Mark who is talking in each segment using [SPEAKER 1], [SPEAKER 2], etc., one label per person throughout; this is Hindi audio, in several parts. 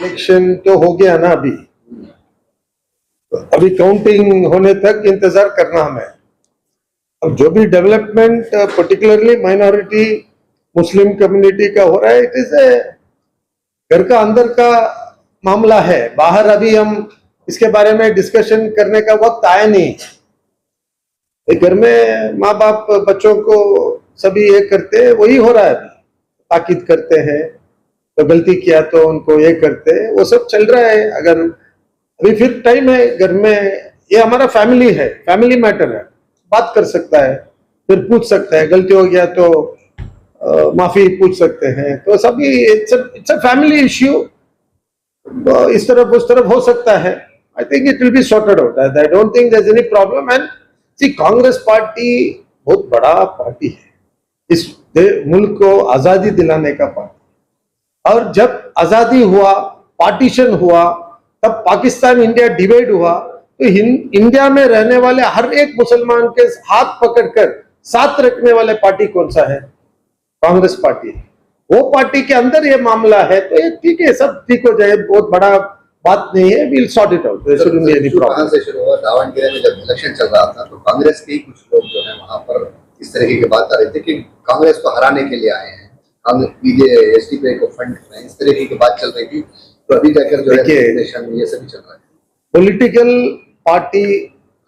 [SPEAKER 1] इलेक्शन तो हो गया ना, अभी काउंटिंग होने तक इंतजार करना हमें। अब जो भी development particularly minority Muslim community का हो रहा है, इट इज ए घर का अंदर का मामला है। बाहर अभी हम इसके बारे में डिस्कशन करने का वक्त आया नहीं। घर में माँ बाप बच्चों को सभी ये करते हैं, वही हो रहा है। ताकीद करते हैं, तो गलती किया तो उनको ये करते हैं, वो सब चल रहा है। अगर अभी फिर टाइम है घर में, ये हमारा फैमिली है, फैमिली मैटर है, बात कर सकता है, फिर पूछ सकता है, गलती हो गया तो माफी पूछ सकते हैं। तो सभी इट्स अ फैमिली इश्यू, इस तरफ उस तरफ हो सकता है। I think it will be sorted out. I don't think there is any problem. And see, Congress party बहुत बड़ा पार्टी है, इस मुल्क को आजादी दिलाने का पार्टी। और जब आजादी हुआ, पार्टीशन हुआ, तब पाकिस्तान इंडिया डिवाइड हुआ, तो इंडिया में रहने वाले हर एक मुसलमान के हाथ पकड़कर साथ रखने वाले पार्टी कौन सा है? कांग्रेस पार्टी। वो पार्टी के अंदर ये मामला है, तो ये ठीक है, सब ठीक हो जाए, बहुत बड़ा बात नहीं है। Will sort it out.
[SPEAKER 2] कहां से शुरू हुआ? दावणगेरे में जब इलेक्शन चल रहा था तो कांग्रेस के ही कुछ लोग जो है वहां पर इस तरह की बात आ रही थी कि कांग्रेस को हराने के लिए आए हैं, हम एसडीपीआई को फंड कर रहे हैं, इस तरह की बात चल रही थी। तो अभी जाकर जो है ये सभी चल रहा है। पॉलिटिकल
[SPEAKER 1] पार्टी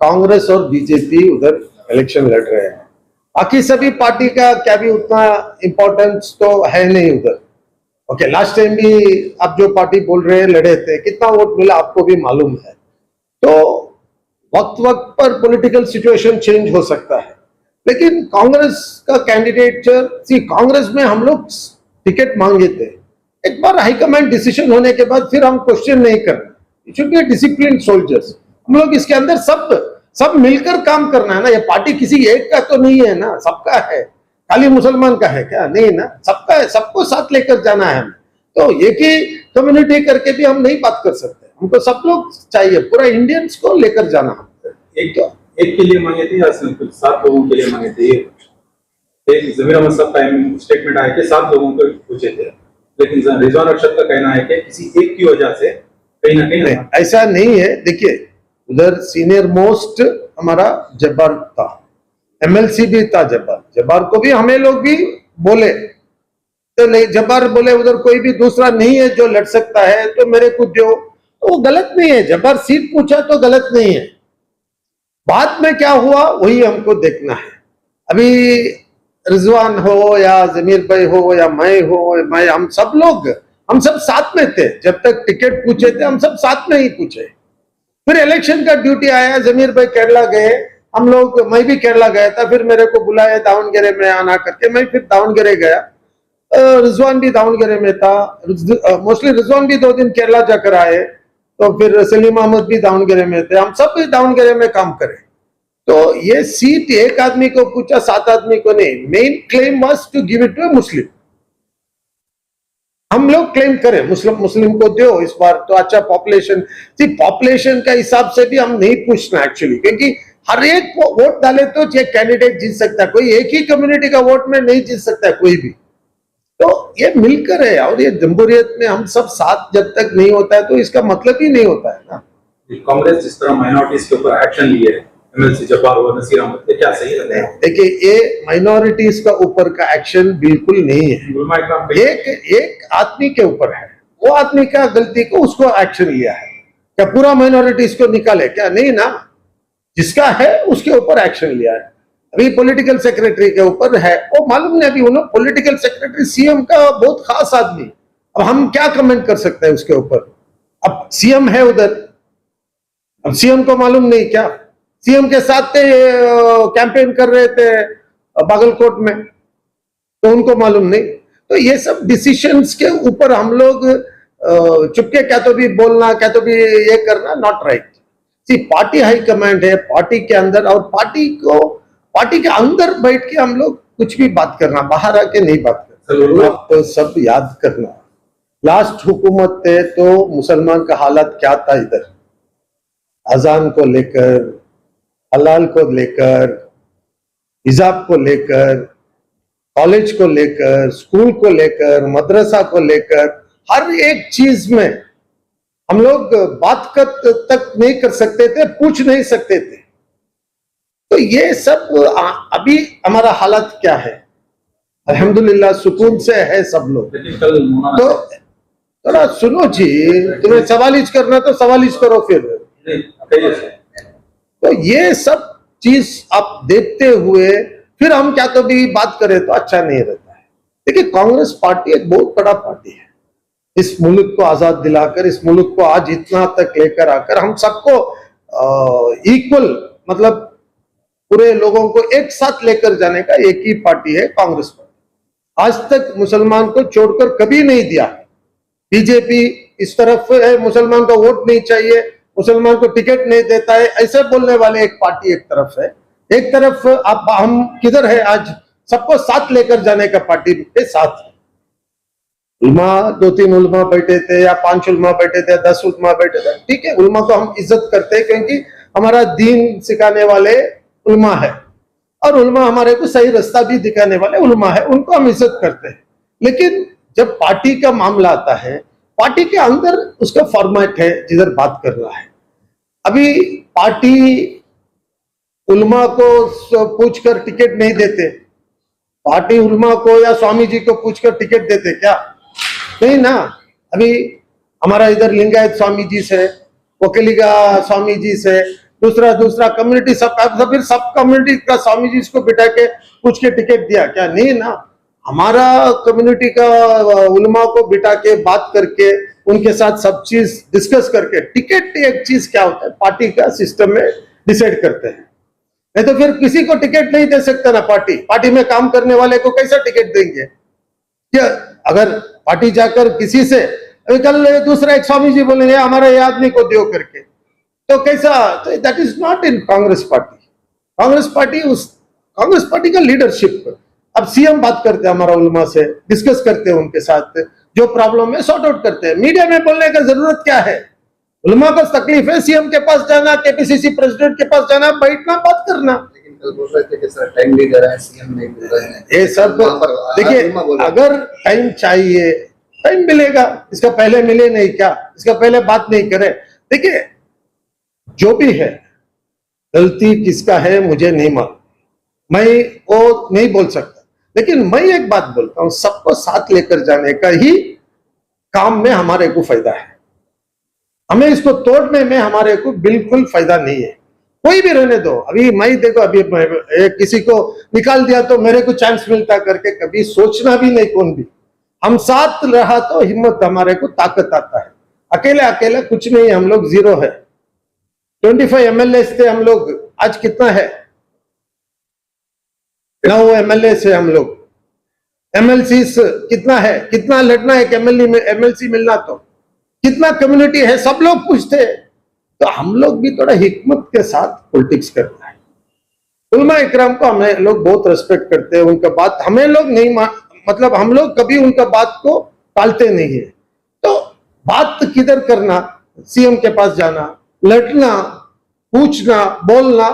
[SPEAKER 1] कांग्रेस और बीजेपी उधर इलेक्शन लड़ रहे हैं, बाकी सभी पार्टी का क्या भी उतना इंपॉर्टेंस तो है नहीं उधर। ओके, लास्ट टाइम भी आप जो पार्टी बोल रहे हैं लड़े थे, कितना वोट मिला आपको भी मालूम है। तो वक्त वक्त पर पॉलिटिकल सिचुएशन चेंज हो सकता है, लेकिन कांग्रेस का कैंडिडेचर, सी कांग्रेस में हम लोग टिकट मांगे थे, एक बार हाईकमांड डिसीजन होने के बाद फिर हम क्वेश्चन नहीं करना। It should be discipline soldiers. हम लोग इसके अंदर सब मिलकर काम करना है ना। ये पार्टी किसी एक का तो नहीं है ना, सबका है। खाली मुसलमान का है क्या? नहीं ना, सबका है, सबको साथ लेकर जाना है। तो एक ही कम्युनिटी करके भी हम नहीं बात कर सकते, हमको सब लोग चाहिए, पूरा इंडियंस को लेकर जाना।
[SPEAKER 3] एक के लिए मांगे थे या कुछ 7 लोगों के लिए मांगे थे? एक जमीर अहमद साहब का स्टेटमेंट आया कि 7 लोगों को पूछे थे, लेकिन रिजवान अरशद का कहना है कि किसी एक की वजह से कहीं ना कहीं
[SPEAKER 1] ऐसा नहीं है। देखिए, उधर सीनियर मोस्ट हमारा जब्बार था, एमएलसी भी था जब्बार को भी हमें लोग भी बोले, तो जब्बार बोले उधर कोई भी दूसरा नहीं है जो लड़ सकता है, तो मेरे को दो। तो वो गलत नहीं है, जब्बार सीट पूछा तो गलत नहीं है। बाद में क्या हुआ वही हमको देखना है। अभी रिजवान हो या जमीर भाई हो या मैं हम सब साथ में थे। जब तक टिकट पूछे थे हम सब साथ में ही पूछे। फिर इलेक्शन का ड्यूटी आया, जमीर भाई केरला गए, हम लोग, मैं भी केरला गया था, फिर मेरे को बुलाया दावणगेरे में आना करके, मैं फिर दावणगेरे गया। रिजवान भी दावणगेरे में था, मोस्टली रिजवान भी 2 दिन केरला जाकर आए, तो फिर सलीम अहमद भी दावणगेरे में थे, हम सब भी दावणगेरे में काम करे। तो ये सीट एक आदमी को पूछा, 7 आदमी को नहीं। Main claim was to give it to Muslim. हम लोग क्लेम करें मुस्लिम को दो इस बार, तो अच्छा पॉपुलेशन का हिसाब से भी हम नहीं पूछना एक्चुअली, क्योंकि हर एक को वोट डाले तो ये कैंडिडेट जीत सकता है, कोई एक ही कम्युनिटी का वोट में नहीं जीत सकता है कोई भी। तो ये मिलकर है, और ये जमहूरियत में हम सब साथ जब तक नहीं होता है तो इसका मतलब ही नहीं होता है ना।
[SPEAKER 3] कांग्रेस जिस तरह माइनॉरिटीज के ऊपर एक्शन लिए, एमएलसी जब्बार और नसीर अहमद, क्या सही है?
[SPEAKER 1] देखिए, ये माइनॉरिटीज का ऊपर का एक्शन बिल्कुल नहीं है, एक आदमी के ऊपर है। वो आदमी का गलती को उसको एक्शन लिया है, क्या पूरा माइनॉरिटीज को निकाले? क्या नहीं ना, जिसका है उसके ऊपर एक्शन लिया है। अभी पॉलिटिकल सेक्रेटरी के ऊपर है, वो मालूम नहीं, अभी उन्होंने पॉलिटिकल सेक्रेटरी सीएम का बहुत खास आदमी, अब हम क्या कमेंट कर सकते हैं उसके ऊपर? अब सीएम है उधर, अब सीएम को मालूम नहीं क्या? सीएम के साथ कैंपेन कर रहे थे बागलकोट में, तो उनको मालूम नहीं। तो ये सब डिसीजंस के ऊपर हम लोग चुपके क्या तो भी बोलना, क्या तो भी ये करना, not right. See, party high command है, पार्टी के अंदर, और पार्टी के अंदर बैठ के हम लोग कुछ भी बात करना, बाहर आके नहीं बात करना। आप तो सब याद करना, लास्ट हुकूमत थे तो मुसलमान का हालत क्या था इधर, अजान को लेकर, हलाल को लेकर, हिजाब को लेकर, कॉलेज को लेकर, स्कूल को लेकर, मदरसा को लेकर, हर एक चीज में हम लोग बात तक नहीं कर सकते थे, पूछ नहीं सकते थे। तो ये सब अभी हमारा हालत क्या है? अल्हम्दुलिल्लाह सुकून से है सब लोग।
[SPEAKER 3] लेकिन कल
[SPEAKER 1] तो थोड़ा सुनो जी, तुम्हें सवालिज करना तो सवालिज करो फिर।
[SPEAKER 3] कहिए सर।
[SPEAKER 1] तो ये सब चीज आप देखते हुए फिर हम क्या कभी बात करें तो अच्छा नहीं रहता है। देखिए, कांग्रेस पार्टी एक बहुत बड़ा पार्टी है। इस मुल्क को आजाद दिलाकर, इस मुल्क को आज इतना तक लेकर आकर हम सबको इक्वल, मतलब पूरे लोगों को एक साथ लेकर जाने का एक ही पार्टी है कांग्रेस पार्टी। आज तक मुसलमान को छोड़कर कभी नहीं दिया। बीजेपी इस तरफ है, मुसलमान को वोट नहीं चाहिए, मुसलमान को टिकट नहीं देता है, ऐसे बोलने वाले एक पार्टी एक तरफ है। एक तरफ आप हम किधर है? आज सबको साथ लेकर जाने का पार्टी के साथ है। उलमा 2-3 उलमा बैठे थे या 5 उलमा बैठे थे, 10 उलमा बैठे थे, ठीक है, उलमा को हम इज्जत करते हैं क्योंकि हमारा दीन सिखाने वाले उलमा है और उलमा हमारे को सही रास्ता भी दिखाने वाले उलमा है, उनको हम इज्जत करते हैं। लेकिन जब पार्टी का मामला आता है, पार्टी के अंदर उसका फॉर्मेट है जिधर बात कर रहा है। अभी पार्टी उलमा को पूछकर टिकट नहीं देते, पार्टी उलमा को या स्वामी जी को पूछकर टिकट देते क्या? नहीं ना। अभी हमारा इधर लिंगायत स्वामी जी से, वकीलिका स्वामी जी से, दूसरा कम्युनिटी सब कम्युनिटी का स्वामी जी को बिठा के पूछ के टिकट दिया क्या? नहीं ना। हमारा कम्युनिटी का उलमा को बिठा के बात करके उनके साथ सब चीज डिस्कस करके, टिकट एक चीज क्या होता है पार्टी का सिस्टम में डिसाइड करते हैं। नहीं तो फिर किसी को टिकट नहीं दे सकता ना पार्टी में काम करने वाले को कैसा टिकट देंगे? क्या अगर पार्टी जाकर किसी से, अभी कल दूसरा एक स्वामी जी बोलेंगे हमारे ये आदमी को दो करके, तो कैसा? तो that is not in Congress party. Congress party का लीडरशिप, अब सीएम बात करते हैं हमारा उलमा से, डिस्कस करते हैं उनके साथ, जो प्रॉब्लम है सॉर्ट आउट करते हैं। मीडिया में बोलने का जरूरत क्या है? उलमा को तकलीफ है, सीएम के पास जाना, केपीसीसी प्रेसिडेंट के पास जाना, बैठना, बात करना।
[SPEAKER 2] लेकिन कल बोल रहे थे कि सर टाइम नहीं दे रहा है, सीएम नहीं मिल रहे हैं,
[SPEAKER 1] ये सब देखिए, अगर टाइम चाहिए टाइम मिलेगा। इसका पहले मिले नहीं क्या? इसका पहले बात नहीं करे? देखिए, जो भी है, गलती किसका है मुझे नहीं मालूम, मैं वो नहीं बोल सकता, लेकिन मैं एक बात बोलता हूं, सबको साथ लेकर जाने का ही काम में हमारे को फायदा है। हमें इसको तोड़ने में हमारे को बिल्कुल फायदा नहीं है। कोई भी रहने दो। अभी मैं देखो, अभी किसी को निकाल दिया तो मेरे को चांस मिलता करके कभी सोचना भी नहीं कौन भी। हम साथ रहा तो हिम्मत, हमारे को ताकत आता है। अकेले कुछ नहीं, हम लोग जीरो है। 25 एमएलए थे हम लोग, आज कितना है? 9 एमएलए से हम लोग। एमएलसी कितना है? कितना लड़ना है एमएलसी मिलना, तो कितना कम्युनिटी है, सब लोग पूछते। तो हम लोग भी थोड़ा हिकमत के साथ पॉलिटिक्स करना है। उलमा इकराम को हमें लोग बहुत रेस्पेक्ट करते हैं, उनका बात हमें लोग नहीं मतलब हम लोग कभी उनका बात को टालते नहीं है। तो बात किधर करना? सीएम के पास जाना, लड़ना, पूछना, बोलना,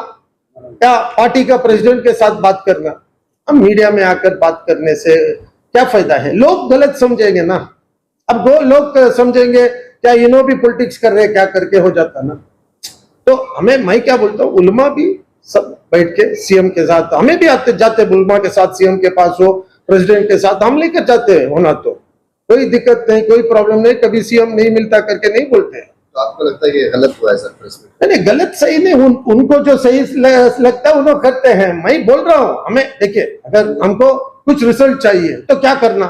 [SPEAKER 1] या पार्टी का प्रेसिडेंट के साथ बात करना। हम मीडिया में आकर बात करने से क्या फायदा है? लोग गलत समझेंगे ना। अब लोग समझेंगे क्या इन्हों भी पॉलिटिक्स कर रहे, क्या करके हो जाता ना। तो मैं क्या बोलता हूँ, उलमा भी सब बैठ के सीएम के साथ, हमें भी आते जाते उलमा के साथ सीएम के पास हो, प्रेसिडेंट के साथ हम लेकर जाते हैं, होना तो कोई दिक्कत नहीं, कोई प्रॉब्लम नहीं। कभी सीएम नहीं मिलता करके नहीं बोलते हैं।
[SPEAKER 2] तो आपको लगता है कि गलत हुआ है सर प्रेस में?
[SPEAKER 1] नहीं, गलत सही नहीं, उनको जो सही लगता है उन्होंने करते हैं। मैं बोल रहा हूं, हमें देखिए, अगर हमको कुछ रिजल्ट चाहिए तो क्या करना?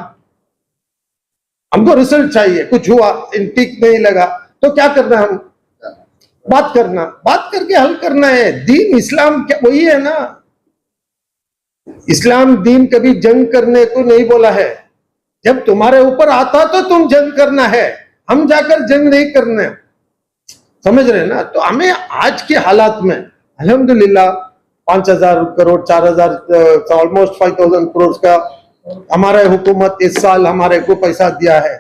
[SPEAKER 1] हमको रिजल्ट चाहिए, कुछ हुआ, ठीक नहीं लगा तो क्या करना? हम बात करना, बात करके हल करना है। दीन इस्लाम क्या वही है ना। इस्लाम दीन कभी जंग करने को नहीं बोला है। जब तुम्हारे ऊपर आता तो तुम जंग करना है, हम जाकर जंग नहीं करना है, समझ रहे ना। तो हमें आज के हालात में अल्हम्दुलिल्लाह 5,000 करोड़ 4,000 ऑलमोस्ट 5,000 करोड़ का हमारे हुकूमत इस साल हमारे को पैसा दिया है,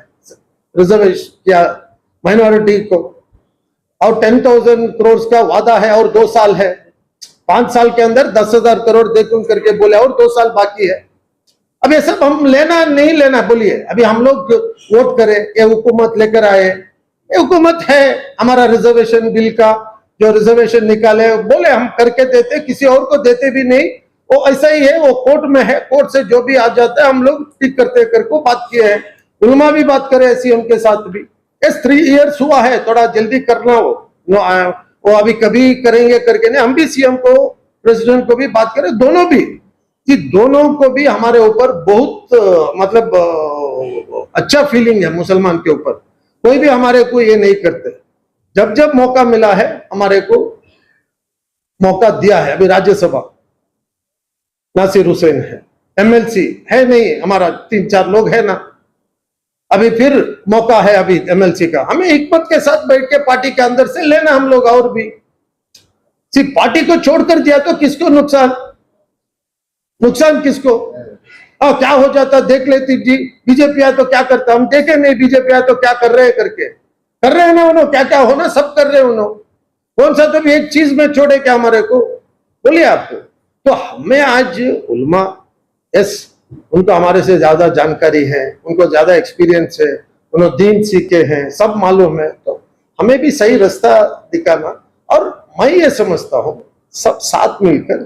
[SPEAKER 1] रिजर्वेशन किया माइनॉरिटी को, और 10,000 करोड़ का वादा है और 2 साल है। 5 साल के अंदर 10,000 करोड़ दे तुम करके बोले और 2 साल बाकी है। अब ये सब हम लेना नहीं लेना बोलिए। अभी हम लोग वोट करें, ये हुकूमत लेकर आए, ये हुकूमत है, हमारा रिजर्वेशन बिल का जो रिजर्वेशन निकाले, बोले हम करके देते, किसी और को देते भी नहीं, वो ऐसा ही है, वो कोर्ट में है, कोर्ट से जो भी आ जाता है हम लोग ठीक करते करके बात किए हैं। उलमा भी बात करे सीएम के साथ भी। यस 3 इयर्स हुआ है, थोड़ा जल्दी करना हो, वो अभी कभी करेंगे करके नहीं, हम भी सीएम को प्रेसिडेंट को भी बात करें, दोनों भी, कि दोनों को भी हमारे ऊपर बहुत मतलब अच्छा फीलिंग है मुसलमान के ऊपर। कोई भी हमारे को ये नहीं करते, जब जब मौका मिला है हमारे को मौका दिया है। अभी राज्यसभा नासिर हुसैन है, एमएलसी है नहीं हमारा, 3-4 लोग है ना, अभी फिर मौका है अभी एमएलसी का। हमें हिकमत के साथ बैठ के पार्टी के अंदर से लेना हम लोग, और भी सिर्फ पार्टी को छोड़कर दिया तो किसको नुकसान, नुकसान किसको? क्या हो जाता देख लेती जी, बीजेपी आया तो क्या करता, हम देखे नहीं बीजेपी आया तो क्या कर रहे हैं करके, कर रहे हैं ना उन्होंने, क्या क्या होना सब कर रहे हैं उन्होंने, कौन सा तो भी एक चीज में छोड़े क्या हमारे को, बोलिए आपको। तो हमें आज उलमा, यस उनको हमारे से ज्यादा जानकारी है, उनको ज्यादा एक्सपीरियंस है, उन्होंने दीन सीखे हैं, सब मालूम है, तो हमें भी सही रास्ता दिखाना। और मैं ये समझता हूँ सब साथ मिलकर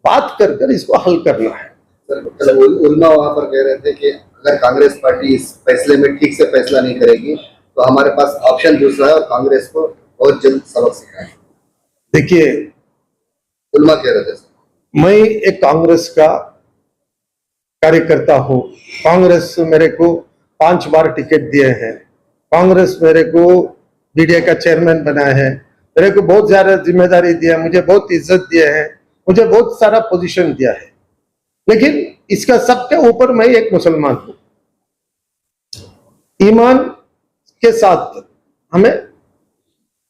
[SPEAKER 1] बात कर कर इसको हल करना है।
[SPEAKER 2] सर, उलमा वहां पर कह रहे थे कि अगर कांग्रेस पार्टी इस फैसले में ठीक से फैसला नहीं करेगी तो हमारे पास ऑप्शन दूसरा है और कांग्रेस को बहुत जल्द सबक सिखाएं।
[SPEAKER 1] देखिए,
[SPEAKER 2] उलमा कह रहे थे सर।
[SPEAKER 1] मैं एक कांग्रेस का कार्यकर्ता हूँ, कांग्रेस मेरे को 5 बार टिकट दिए हैं, कांग्रेस मेरे को बीडीए का चेयरमैन बनाया है, मेरे को बहुत ज्यादा जिम्मेदारी दिया, मुझे बहुत इज्जत दिए हैं, मुझे बहुत सारा पोजीशन दिया है, लेकिन इसका सबके ऊपर मैं एक मुसलमान हूं। ईमान के साथ हमें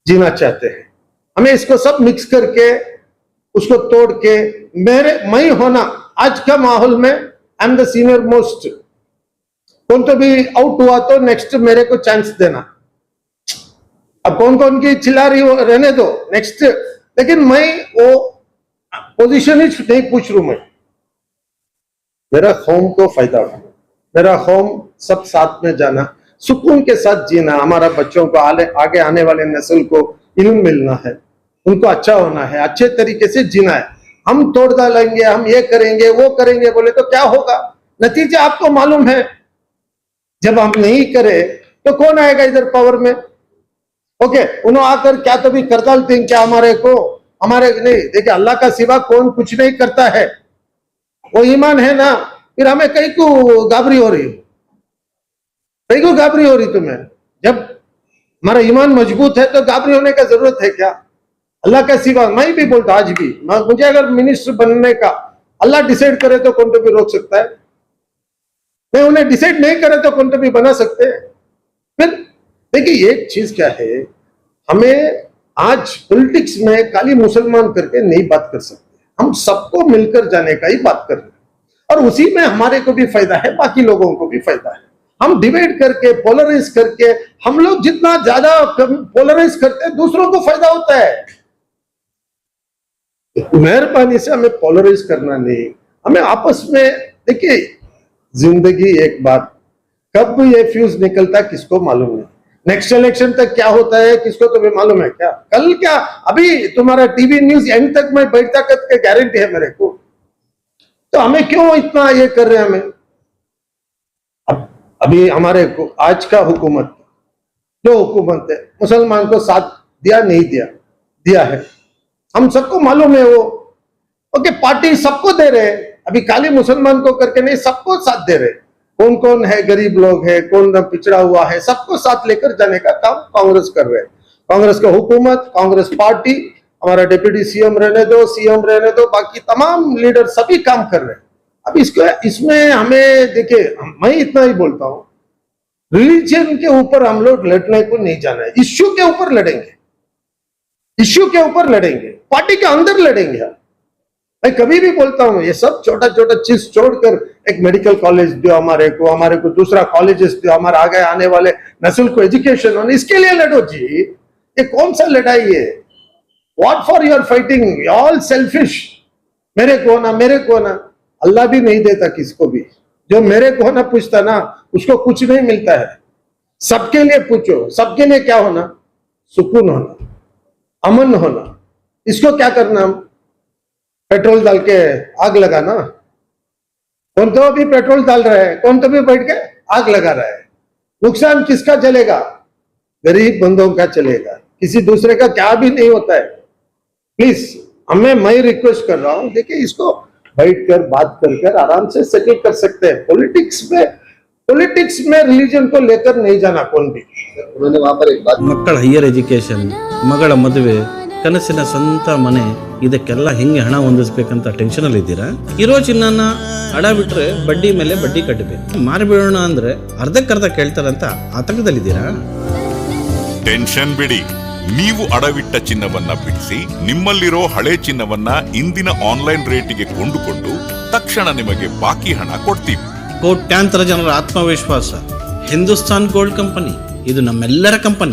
[SPEAKER 1] जीना चाहते हैं, हमें इसको सब मिक्स करके उसको तोड़ के मैं होना आज का माहौल में I am the senior most, कौन तो भी आउट हुआ तो नेक्स्ट मेरे को चांस देना, अब कौन कौन की चिल्ला रही हो रहने दो नेक्स्ट, लेकिन मैं वो पोजीशन ही नहीं पूछ रहा, मैं मेरा कौम को फायदा हो, मेरा कौम सब साथ में जाना, सुकून के साथ जीना, हमारा बच्चों को आगे आने वाले नस्ल को इल्म मिलना है, उनको अच्छा होना है, अच्छे तरीके से जीना है। हम तोड़ डालेंगे, हम ये करेंगे वो करेंगे बोले तो क्या होगा, नतीजा आपको मालूम है। जब हम नहीं करें तो कौन आएगा इधर पावर में? ओके, उन्होंने आकर क्या तो भी कर डालते हैं क्या हमारे को, हमारे नहीं। देखिए, अल्लाह का सिवा कौन कुछ नहीं करता है, वो ईमान है ना, फिर हमें कहीं को गाबरी हो रही, कहीं को गाबरी हो रही तुम्हें? जब हमारा ईमान मजबूत है तो गाबरी होने का जरूरत है क्या? अल्लाह का सिवा मैं भी बोलता आज भी, मुझे अगर मिनिस्टर बनने का अल्लाह डिसाइड करे तो कौन तो भी रोक सकता है, मैं उन्हें डिसाइड नहीं करे तो कौन तो भी बना सकते हैं। फिर देखिए, एक चीज क्या है, हमें आज पॉलिटिक्स में खाली मुसलमान करके नहीं बात कर सकते, हम सबको मिलकर जाने का ही बात कर रहे हैं, और उसी में हमारे को भी फायदा है, बाकी लोगों को भी फायदा है। हम डिबेट करके पोलराइज करके, हम लोग जितना ज्यादा पोलराइज करते हैं दूसरों को फायदा होता है। मेहरबानी से हमें पोलराइज करना नहीं, हमें आपस में, देखिए जिंदगी एक बात, कब ये फ्यूज निकलता है किसको मालूम है, नेक्स्ट इलेक्शन तक क्या होता है किसको तो भी मालूम है क्या, कल क्या, अभी तुम्हारा टीवी न्यूज एंड तक मैं बैठता करके गारंटी है मेरे को, तो हमें क्यों इतना ये कर रहे हैं हमें। अभी हमारे को आज का हुकूमत, जो हुकूमत है, मुसलमान को साथ दिया नहीं दिया, दिया है, हम सबको मालूम है वो। ओके, पार्टी सबको दे रहे हैं, अभी खाली मुसलमान को करके नहीं, सबको साथ दे रहे, कौन कौन है, गरीब लोग है, कौन पिछड़ा हुआ है, सबको साथ लेकर जाने का काम कांग्रेस कर रहे हैं। कांग्रेस का हुकूमत, कांग्रेस पार्टी, हमारा डिप्टी सीएम रहने दो, सीएम रहने दो, बाकी तमाम लीडर सभी काम कर रहे हैं। अब इसमें हमें देखिए, मैं इतना ही बोलता हूं, रिलीजन के ऊपर हम लोग लड़ने को नहीं जाना है, इश्यू के ऊपर लड़ेंगे, इश्यू के ऊपर लड़ेंगे, पार्टी के अंदर लड़ेंगे। मैं कभी भी बोलता हूं, ये सब छोटा छोटा चीज छोड़कर एक मेडिकल कॉलेज दो हमारे को दूसरा कॉलेजेस दो, हमारे आगे आने वाले नस्ल को एजुकेशन हो, इसके लिए लड़ो जी। ये कौन सा लड़ाई है? What for you are fighting? All selfish, मेरे को ना, मेरे को ना। अल्लाह भी नहीं देता किसको भी, जो मेरे को ना पूछता ना उसको कुछ नहीं मिलता है। सबके लिए पूछो, सबके लिए क्या होना? सुकून होना, अमन होना। इसको क्या करना? हम पेट्रोल डाल के आग लगाना? कौन तो भी पेट्रोल डाल रहा है, कौन तो भी बैठ के आग लगा रहा है। नुकसान किसका चलेगा? गरीब बंदों का चलेगा, किसी दूसरे का क्या भी नहीं होता है। प्लीज मैं रिक्वेस्ट कर रहा हूं, देखिए इसको बैठकर बात कर आराम से सेटल कर सकते हैं। पॉलिटिक्स में रिलीजन को लेकर नहीं जाना कोई भी।
[SPEAKER 2] उन्होंने वहां पर एक बात
[SPEAKER 4] ಮಕ್ಕಳ ಹೈಯರ್ ಎಜುಕೇಷನ್, ಮಗಳ ಮದುವೆ, ಕನಸಿನ ಸ್ವಂತ ಮನೆ, ಇದಕ್ಕೆಲ್ಲ ಹೆಂಗೆ ಹಣ ಹೊಂದಿಸ್ಬೇಕಂತ ಟೆನ್ಷನಲ್ಲಿ ಇದ್ದೀರಾ? ಇರೋ ಚಿನ್ನನ ಅಡ ಬಿಟ್ರೆ ಬಡ್ಡಿ ಮೇಲೆ ಬಡ್ಡಿ ಕಟ್ಟಬೇಕು, ಮಾರಿಬಿಡೋಣ ಅಂದ್ರೆ ಅರ್ಧಕ್ಕರ್ಧ ಕೇಳ್ತಾರಂತ ಆತಂಕದಲ್ಲಿದ್ದೀರಾ?
[SPEAKER 5] ಟೆನ್ಷನ್ ಬಿಡಿ, ನೀವು ಅಡವಿಟ್ಟ ಚಿನ್ನವನ್ನ ಬಿಡಿಸಿ ನಿಮ್ಮಲ್ಲಿರೋ ಹಳೆ ಚಿನ್ನವನ್ನ ಇಂದಿನ ಆನ್ಲೈನ್ ರೇಟಿಗೆ ಕೊಂಡುಕೊಂಡು ತಕ್ಷಣ ನಿಮಗೆ ಬಾಕಿ ಹಣ ಕೊಡ್ತೀವಿ.
[SPEAKER 4] ಕೋಟ್ಯಾಂತರ ಜನರ ಆತ್ಮವಿಶ್ವಾಸ ಹಿಂದೂಸ್ತಾನ್ ಗೋಲ್ಡ್ ಕಂಪನಿ, ಇದು ನಮ್ಮೆಲ್ಲರ ಕಂಪನಿ.